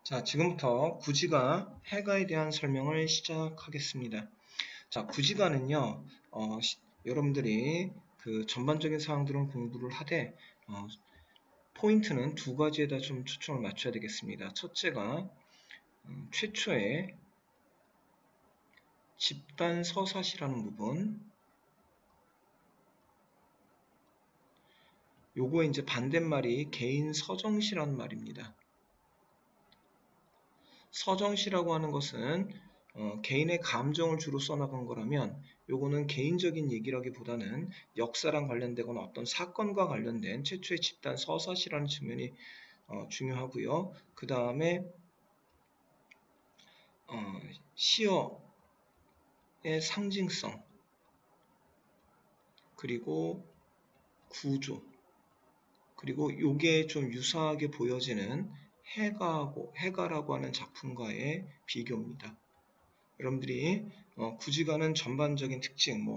자, 지금부터 구지가, 해가에 대한 설명을 시작하겠습니다. 자, 구지가는요, 여러분들이 그 전반적인 사항들은 공부를 하되, 포인트는 두 가지에다 좀 초점을 맞춰야 되겠습니다. 첫째가, 최초의 집단 서사시라는 부분, 요거의 이제 반대말이 개인 서정시라는 말입니다. 서정시라고 하는 것은 개인의 감정을 주로 써나간 거라면 요거는 개인적인 얘기라기보다는 역사랑 관련되거나 어떤 사건과 관련된 최초의 집단 서사시라는 측면이 중요하고요. 그 다음에 시어의 상징성 그리고 구조 그리고 요게 좀 유사하게 보여지는 해가라고 하는 작품과의 비교입니다. 여러분들이 구지가는 전반적인 특징,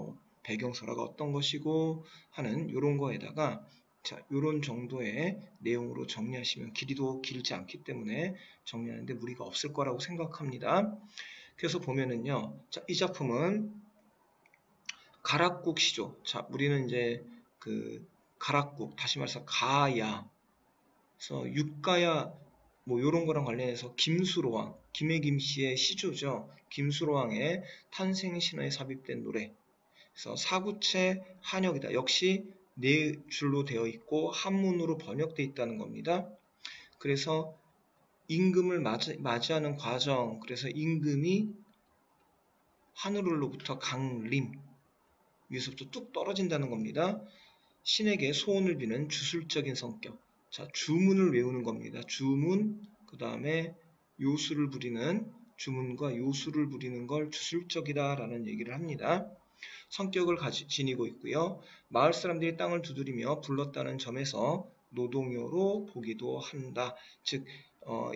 배경설화가 어떤 것이고 하는 이런 거에다가 자, 요런 정도의 내용으로 정리하시면 길이도 길지 않기 때문에 정리하는데 무리가 없을 거라고 생각합니다. 그래서 보면은요, 자, 이 작품은 가락국 시조. 자, 우리는 이제 그 가락국, 다시 말해서 가야, 그래서 육가야, 요런 거랑 관련해서 김수로왕, 김해김씨의 시조죠. 김수로왕의 탄생신화에 삽입된 노래. 그래서 사구체 한역이다. 역시 네 줄로 되어 있고 한문으로 번역되어 있다는 겁니다. 그래서 임금을 맞이하는 과정, 그래서 임금이 하늘로부터 강림, 위에서부터 뚝 떨어진다는 겁니다. 신에게 소원을 비는 주술적인 성격. 자, 주문을 외우는 겁니다. 주문, 그 다음에 요술을 부리는, 주문과 요술을 부리는 걸 주술적이다라는 얘기를 합니다. 성격을 지니고 있고요. 마을 사람들이 땅을 두드리며 불렀다는 점에서 노동요로 보기도 한다. 즉,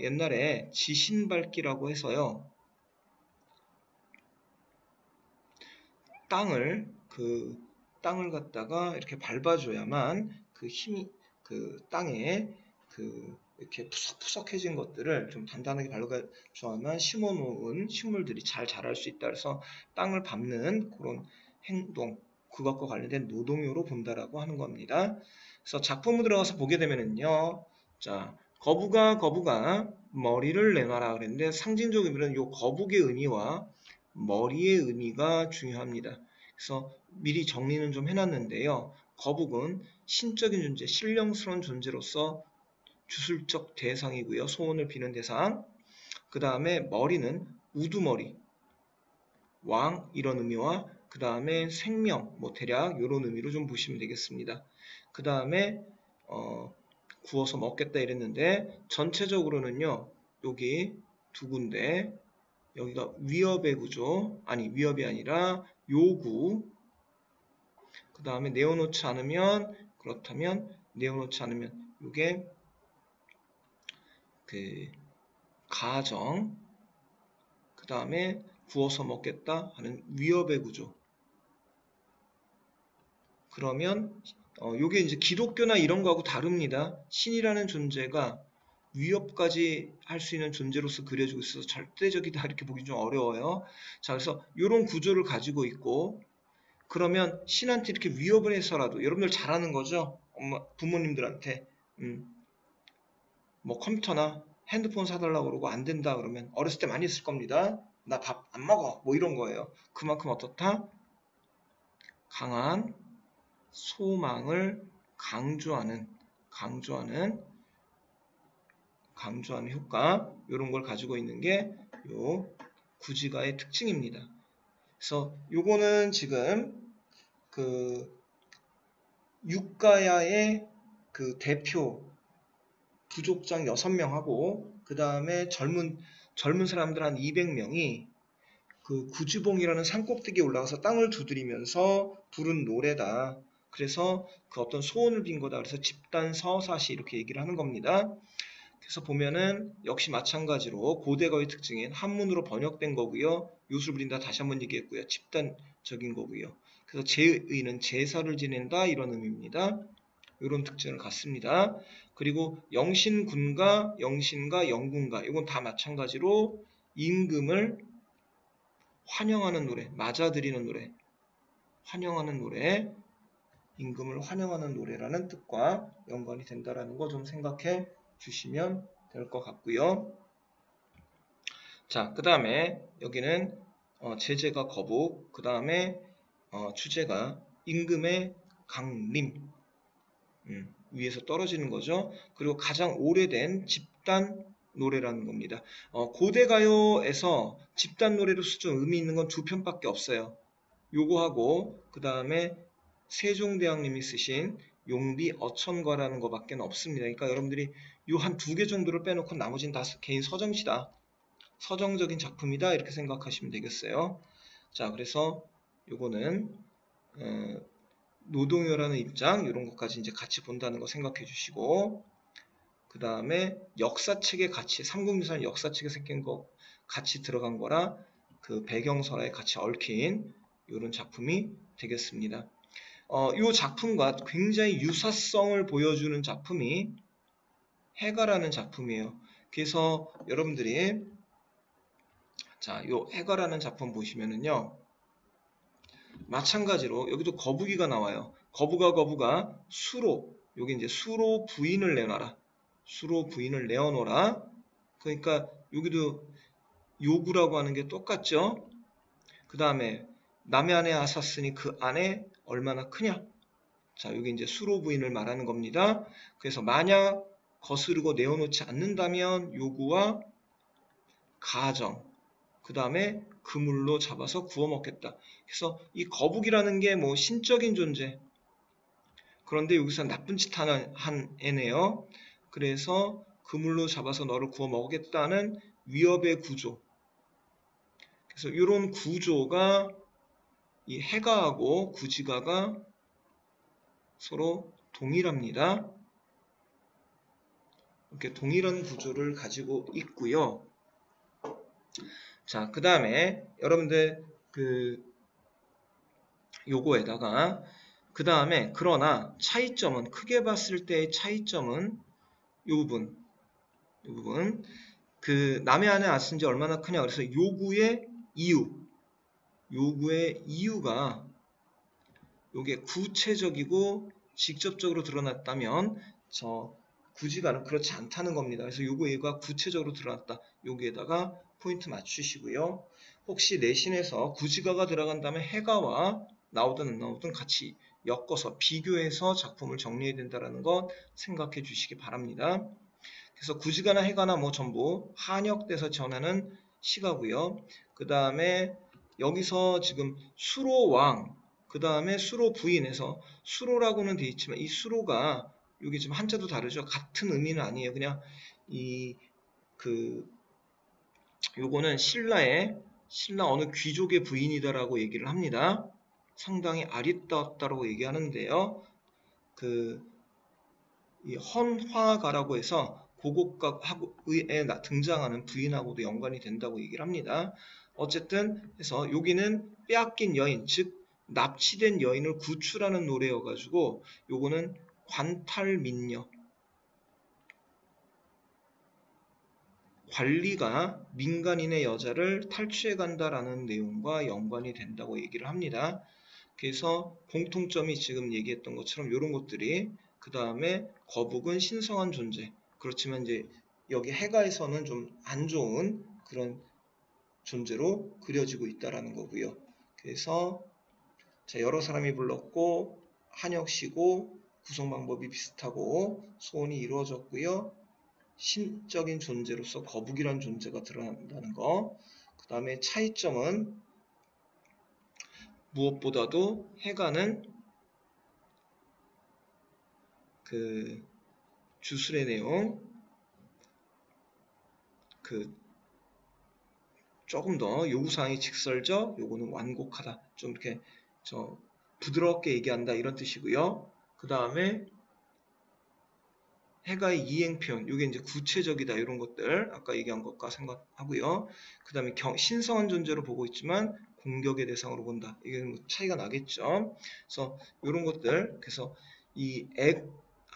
옛날에 지신밟기라고 해서요. 땅을 갖다가 이렇게 밟아줘야만 그 힘이 그 땅에 이렇게 푸석푸석해진 것들을 좀 단단하게 밟아줘야만 심어놓은 식물들이 잘 자랄 수 있다. 그래서 땅을 밟는 그런 행동, 그것과 관련된 노동요로 본다라고 하는 겁니다. 그래서 작품을 들어가서 보게 되면은요, 자, 거북아 머리를 내놔라 그랬는데 상징적 의미는 요 거북의 의미와 머리의 의미가 중요합니다. 그래서 미리 정리는 좀 해놨는데요. 거북은 신적인 존재, 신령스러운 존재로서 주술적 대상이고요. 소원을 비는 대상. 그 다음에 머리는 우두머리, 왕 이런 의미와 그 다음에 생명, 대략 이런 의미로 좀 보시면 되겠습니다. 그 다음에 구워서 먹겠다 이랬는데 전체적으로는요. 여기 두 군데 여기가 위협의 구조, 위협이 아니라 요구. 그 다음에 내어놓지 않으면, 그렇다면, 내어놓지 않으면, 이게 그 가정, 그 다음에 구워서 먹겠다 하는 위협의 구조. 그러면 요게 이제 기독교나 이런 거하고 다릅니다. 신이라는 존재가 위협까지 할 수 있는 존재로서 그려지고 있어서 절대적이다 이렇게 보기 좀 어려워요. 자, 그래서 이런 구조를 가지고 있고 그러면 신한테 이렇게 위협을 해서라도 여러분들 잘 아는 거죠? 부모님들한테 컴퓨터나 핸드폰 사달라고 그러고 안 된다 그러면 어렸을 때 많이 했을 겁니다. 나 밥 안 먹어 이런 거예요. 그만큼 어떻다? 강한 소망을 강조하는 효과 이런 걸 가지고 있는 게 요 구지가의 특징입니다. 그래서 요거는 지금 그 육가야의 그 대표 부족장 6명하고 그 다음에 젊은 사람들 한 200명이 그 구지봉이라는 산꼭대기에 올라가서 땅을 두드리면서 부른 노래다. 그래서 그 어떤 소원을 빈 거다. 그래서 집단 서사시 이렇게 얘기를 하는 겁니다. 그래서 보면은 역시 마찬가지로 고대가의 특징인 한문으로 번역된 거고요. 요술 부린다 다시 한번 얘기했고요. 집단적인 거고요. 그래서 제의는 제사를 지낸다 이런 의미입니다. 이런 특징을 갖습니다. 그리고 영신군가 영신가 영군가 이건 다 마찬가지로 임금을 환영하는 노래, 맞아들이는 노래, 환영하는 노래, 임금을 환영하는 노래라는 뜻과 연관이 된다라는 거 좀 생각해 주시면 될 것 같고요. 자, 그 다음에 여기는 제재가 거북, 그 다음에 주제가 임금의 강림, 위에서 떨어지는 거죠. 그리고 가장 오래된 집단 노래라는 겁니다. 고대 가요에서 집단 노래로서 좀 의미 있는 건 두 편밖에 없어요. 요거하고 그 다음에 세종대왕님이 쓰신 용비 어천과라는 거밖에 없습니다. 그러니까 여러분들이 요 한 두 개 정도를 빼놓고 나머지는 다 개인 서정시다. 서정적인 작품이다 이렇게 생각하시면 되겠어요. 자, 그래서 요거는 노동요라는 입장 이런 것까지 이제 같이 본다는 거 생각해 주시고, 그 다음에 역사책에 같이 삼국유사는 역사책에 생긴 거 같이 들어간 거라 그 배경설에 같이 얽힌 이런 작품이 되겠습니다. 이 작품과 굉장히 유사성을 보여주는 작품이 해가라는 작품이에요. 그래서 여러분들이 자, 요 해가라는 작품 보시면은요, 마찬가지로 여기도 거북이가 나와요. 거북아 수로, 여기 이제 수로 부인을 내놔라. 수로 부인을 내어놓으라. 그러니까 여기도 요구라고 하는 게 똑같죠. 그 다음에 남의 아내 아사스니 그 아내 얼마나 크냐. 자, 여기 이제 수로 부인을 말하는 겁니다. 그래서 만약 거스르고 내어놓지 않는다면 요구와 가정, 그 다음에 그물로 잡아서 구워 먹겠다. 그래서 이 거북이라는 게 뭐 신적인 존재. 그런데 여기서 나쁜 짓 한 애네요. 그래서 그물로 잡아서 너를 구워 먹겠다는 위협의 구조. 그래서 이런 구조가 이 해가하고 구지가가 서로 동일합니다. 이렇게 동일한 구조를 가지고 있고요. 자, 그 다음에 여러분들 요거에다가 그 다음에 그러나 차이점은 크게 봤을 때의 차이점은 요 부분 그 남의 아내 아쓴지 얼마나 크냐. 그래서 요구의 이유가 요게 구체적이고 직접적으로 드러났다면 저 구지가는 그렇지 않다는 겁니다. 그래서 요거가 구체적으로 드러났다. 여기에다가 포인트 맞추시고요. 혹시 내신에서 구지가가 들어간다면 해가와 나오든 안 나오든 같이 엮어서 비교해서 작품을 정리해야 된다는 것 생각해 주시기 바랍니다. 그래서 구지가나 해가나 뭐 전부 한역돼서 전하는 시가고요. 그 다음에 여기서 지금 수로왕, 그 다음에 수로 부인에서 수로라고는 되어 있지만 이 수로가 여기 지금 한자도 다르죠. 같은 의미는 아니에요. 그냥 요거는 신라 어느 귀족의 부인이다라고 얘기를 합니다. 상당히 아리따웠다라고 얘기하는데요. 이 헌화가라고 해서 고곡각에 등장하는 부인하고도 연관이 된다고 얘기를 합니다. 어쨌든 해서 여기는 빼앗긴 여인, 즉 납치된 여인을 구출하는 노래여가지고 요거는 관탈민녀, 관리가 민간인의 여자를 탈취해 간다라는 내용과 연관이 된다고 얘기를 합니다. 그래서 공통점이 지금 얘기했던 것처럼 이런 것들이, 그 다음에 거북은 신성한 존재, 그렇지만 이제 여기 해가에서는 좀 안 좋은 그런 존재로 그려지고 있다라는 거고요. 그래서 자, 여러 사람이 불렀고 한역시고 구성 방법이 비슷하고 소원이 이루어졌고요. 신적인 존재로서 거북이란 존재가 드러난다는 거. 그 다음에 차이점은 무엇보다도 해가는 주술의 내용, 조금 더 요구사항이 직설적, 요거는 완곡하다. 좀 이렇게 부드럽게 얘기한다 이런 뜻이고요. 그 다음에 해가의 이행 표현, 이게 이제 구체적이다 이런 것들 아까 얘기한 것과 생각하고요. 그 다음에 신성한 존재로 보고 있지만 공격의 대상으로 본다. 이게 뭐 차이가 나겠죠. 그래서 이런 것들, 그래서 이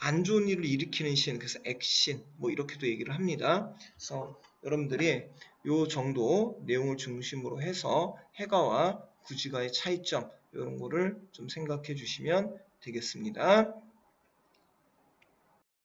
안 좋은 일을 일으키는 신, 그래서 액신, 뭐 이렇게도 얘기를 합니다. 그래서 여러분들이 요 정도 내용을 중심으로 해서 해가와 구지가의 차이점 이런 거를 좀 생각해 주시면 되겠습니다.